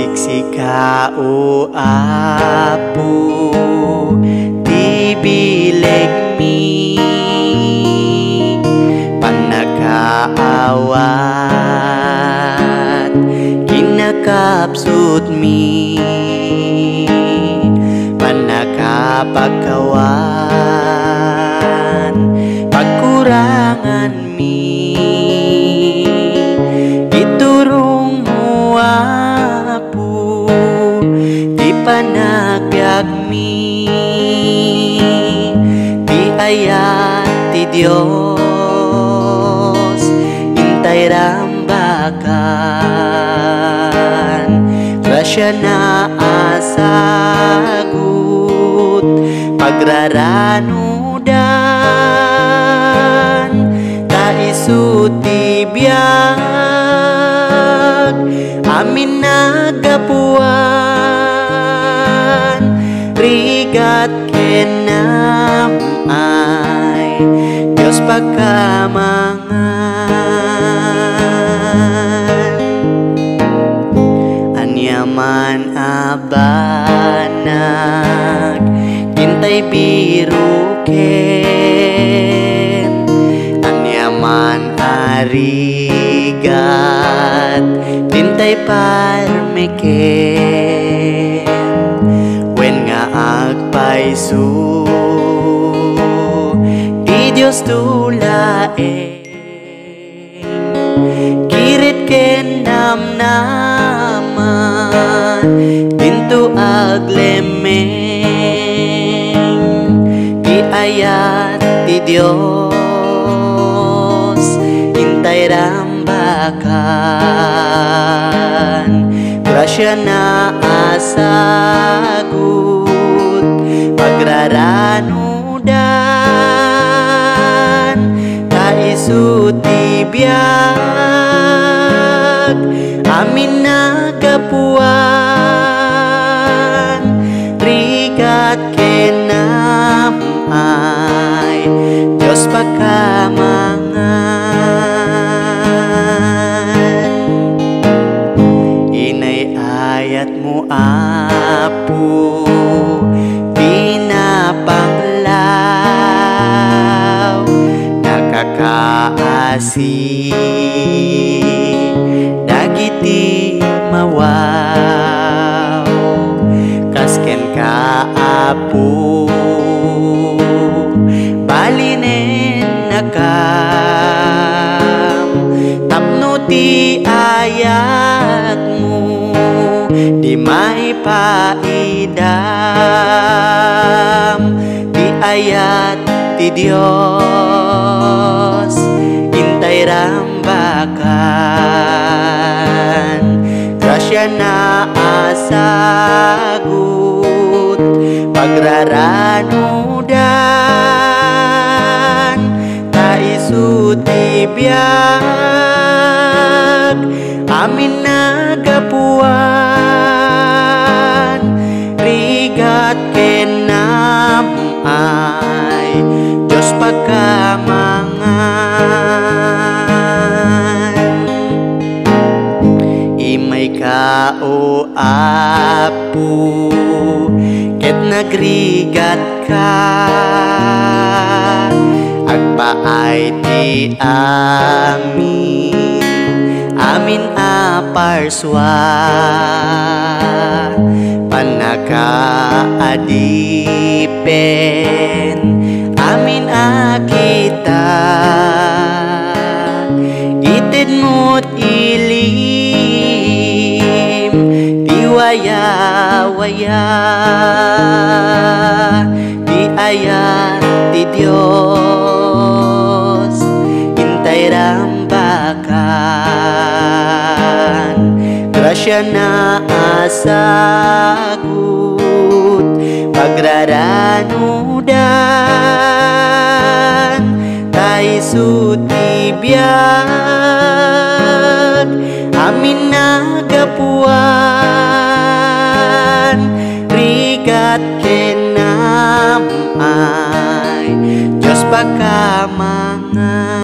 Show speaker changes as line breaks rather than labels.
Siksika o apo ti bileg mi panakaawat kinakapsut mi panakapagkawan pagkurangan mi iturong mo apo di panagbiag mi di ayat ti Dios intay rambakan grasya na asagut pagraranudan taisu ti biag amin nagapuan rigat kenam ay Diyos pagkamangan anyaman abanag kintay biruken anyaman arigat tintay parmeken wen nga agpaisu di Diyos tulaeng kirit ken namnaman dinto aglemeng di ayat ti Dios intay rambakan grasya na asagut pagraranudan taisu ti biag amin nagapuan rigat kenam ay Diyos pagkamangan inay ayat mo apo pinapanglaw nakakaasi dagiti mawaw kasken ka apo balinen nakam tapno ti ayat mo di may paidam di ayat ti Dios intay rambakan grasya na asagut pagraranudan taisu ti biag amin nagapuan rigat kenam ay Diyos pagkamangan imay ka o apo ket nagrigat ka agpaay ti amin aparswa panakaadipen amin akita ited mo't ilim di waya-waya di ayat ti Dios intay rambakan grasya na asagut pagraranudan taisu ti biag amin nagapuan rigat kenam ay Diyos pagkamangan